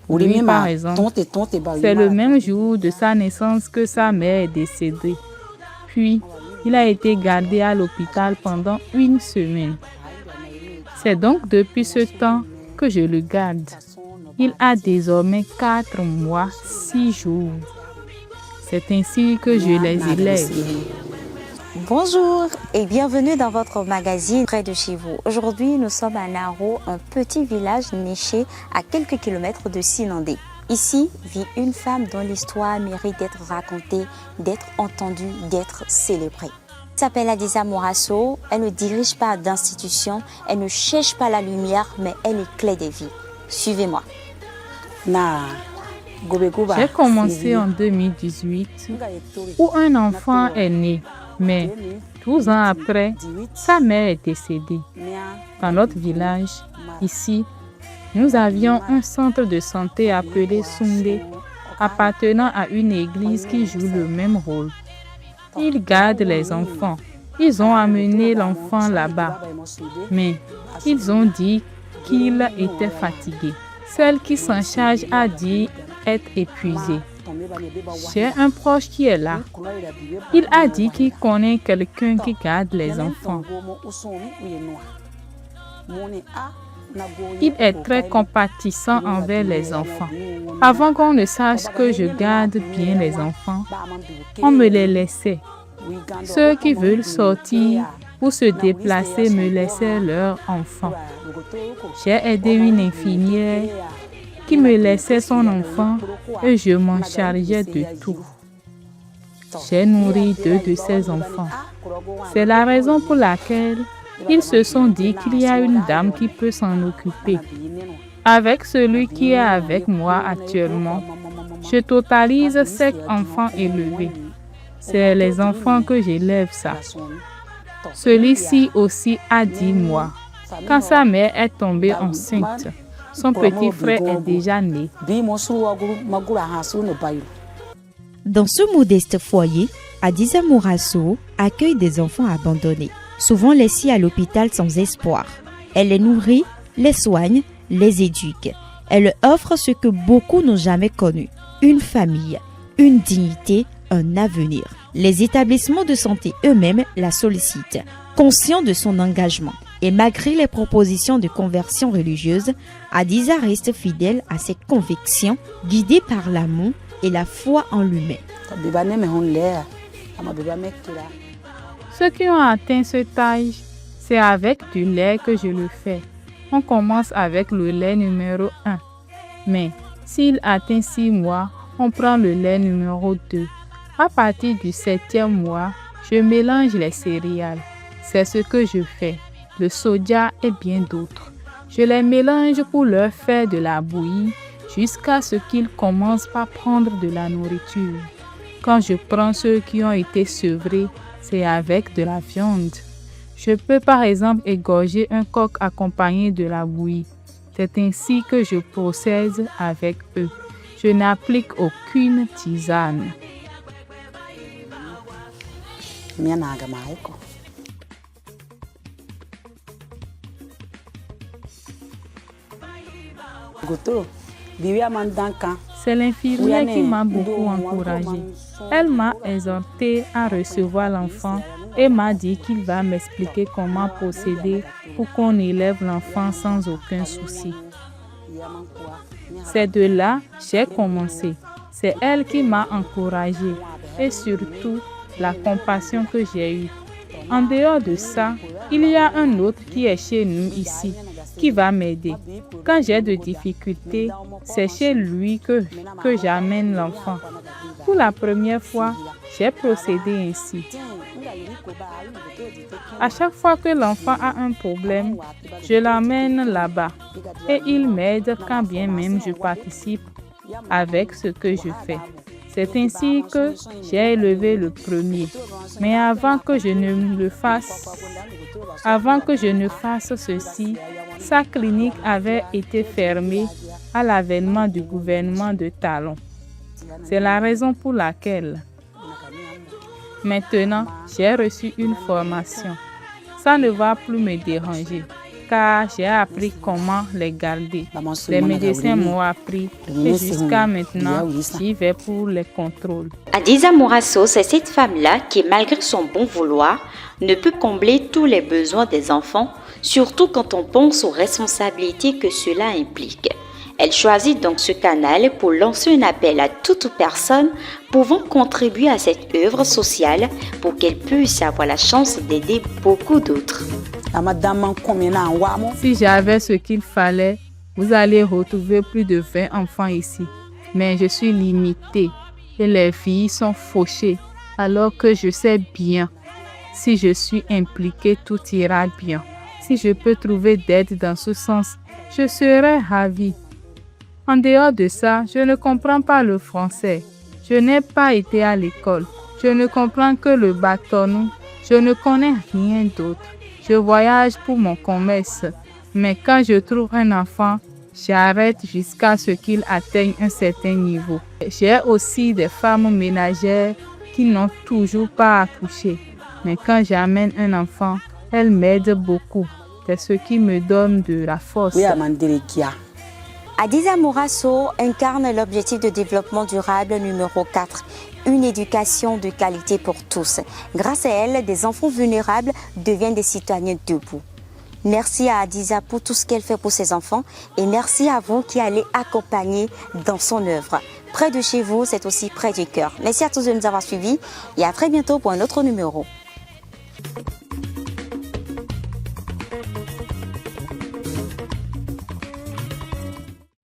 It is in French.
Lui, par exemple, c'est le même jour de sa naissance que sa mère est décédée. Puis, il a été gardé à l'hôpital pendant 1 semaine. C'est donc depuis ce temps que je le garde. Il a désormais 4 mois, 6 jours. C'est ainsi que je les élève. Bonjour et bienvenue dans votre magazine près de chez vous. Aujourd'hui, nous sommes à Naro, un petit village niché à quelques kilomètres de Sinandé. Ici vit une femme dont l'histoire mérite d'être racontée, d'être entendue, d'être célébrée. Elle s'appelle Adisa Morasso, elle ne dirige pas d'institution, elle ne cherche pas la lumière, mais elle est clé des vies. Suivez-moi. J'ai commencé en 2018 où un enfant est né, mais 12 ans après, sa mère est décédée. Dans notre village, ici, nous avions un centre de santé appelé Sundé, appartenant à une église qui joue le même rôle. Ils gardent les enfants. Ils ont amené l'enfant là-bas, mais ils ont dit qu'il était fatigué. Celle qui s'en charge a dit être épuisée. J'ai un proche qui est là. Il a dit qu'il connaît quelqu'un qui garde les enfants. Il est très compatissant envers les enfants. Avant qu'on ne sache que je garde bien les enfants, on me les laissait. Ceux qui veulent sortir ou se déplacer me laissaient leurs enfants. J'ai aidé une infirmière qui me laissait son enfant et je m'en chargeais de tout. J'ai nourri 2 de ses enfants. C'est la raison pour laquelle ils se sont dit qu'il y a une dame qui peut s'en occuper. Avec celui qui est avec moi actuellement, je totalise 7 enfants élevés. C'est les enfants que j'élève ça. Celui-ci aussi a 10 mois. Quand sa mère est tombée enceinte, son petit frère est déjà né. Dans ce modeste foyer, Adisa Morasso accueille des enfants abandonnés, souvent laissés à l'hôpital sans espoir. Elle les nourrit, les soigne, les éduque. Elle offre ce que beaucoup n'ont jamais connu, une famille, une dignité, un avenir. Les établissements de santé eux-mêmes la sollicitent, conscients de son engagement. Et malgré les propositions de conversion religieuse, Adisa reste fidèle à ses convictions, guidée par l'amour et la foi en l'humain. Ceux qui ont atteint cet âge, c'est avec du lait que je le fais. On commence avec le lait numéro 1. Mais s'il atteint 6 mois, on prend le lait numéro 2. À partir du 7e mois, je mélange les céréales. C'est ce que je fais. Le soja et bien d'autres. Je les mélange pour leur faire de la bouillie jusqu'à ce qu'ils commencent par prendre de la nourriture. Quand je prends ceux qui ont été sevrés, c'est avec de la viande. Je peux par exemple égorger un coq accompagné de la bouillie. C'est ainsi que je procède avec eux. Je n'applique aucune tisane. C'est l'infirmière qui m'a beaucoup encouragée. Elle m'a exhorté à recevoir l'enfant et m'a dit qu'il va m'expliquer comment procéder pour qu'on élève l'enfant sans aucun souci. C'est de là que j'ai commencé. C'est elle qui m'a encouragée et surtout la compassion que j'ai eue. En dehors de ça, il y a un autre qui est chez nous ici, qui va m'aider. Quand j'ai de difficultés, c'est chez lui que j'amène l'enfant. Pour la première fois, j'ai procédé ainsi. À chaque fois que l'enfant a un problème, je l'amène là-bas et il m'aide quand bien même je participe avec ce que je fais. C'est ainsi que j'ai élevé le premier. Mais avant que je ne fasse ceci, sa clinique avait été fermée à l'avènement du gouvernement de Talon. C'est la raison pour laquelle maintenant j'ai reçu une formation. Ça ne va plus me déranger. car j'ai appris comment les garder. Les médecins m'ont appris et jusqu'à maintenant, j'y vais pour les contrôles. Adiza Mourasso, c'est cette femme-là qui, malgré son bon vouloir, ne peut combler tous les besoins des enfants, surtout quand on pense aux responsabilités que cela implique. Elle choisit donc ce canal pour lancer un appel à toute personne pouvant contribuer à cette œuvre sociale pour qu'elle puisse avoir la chance d'aider beaucoup d'autres. Si j'avais ce qu'il fallait, vous allez retrouver plus de 20 enfants ici. Mais je suis limitée et les filles sont fauchées, alors que je sais bien, si je suis impliquée, tout ira bien. Si je peux trouver d'aide dans ce sens, je serai ravie. En dehors de ça, je ne comprends pas le français. Je n'ai pas été à l'école. Je ne comprends que le bâton. Je ne connais rien d'autre. Je voyage pour mon commerce. Mais quand je trouve un enfant, j'arrête jusqu'à ce qu'il atteigne un certain niveau. J'ai aussi des femmes ménagères qui n'ont toujours pas accouché. Mais quand j'amène un enfant, elles m'aident beaucoup. C'est ce qui me donne de la force. Adiza Mourasso incarne l'objectif de développement durable numéro 4, une éducation de qualité pour tous. Grâce à elle, des enfants vulnérables deviennent des citoyens debout. Merci à Adiza pour tout ce qu'elle fait pour ses enfants et merci à vous qui allez accompagner dans son œuvre. Près de chez vous, c'est aussi près du cœur. Merci à tous de nous avoir suivis et à très bientôt pour un autre numéro.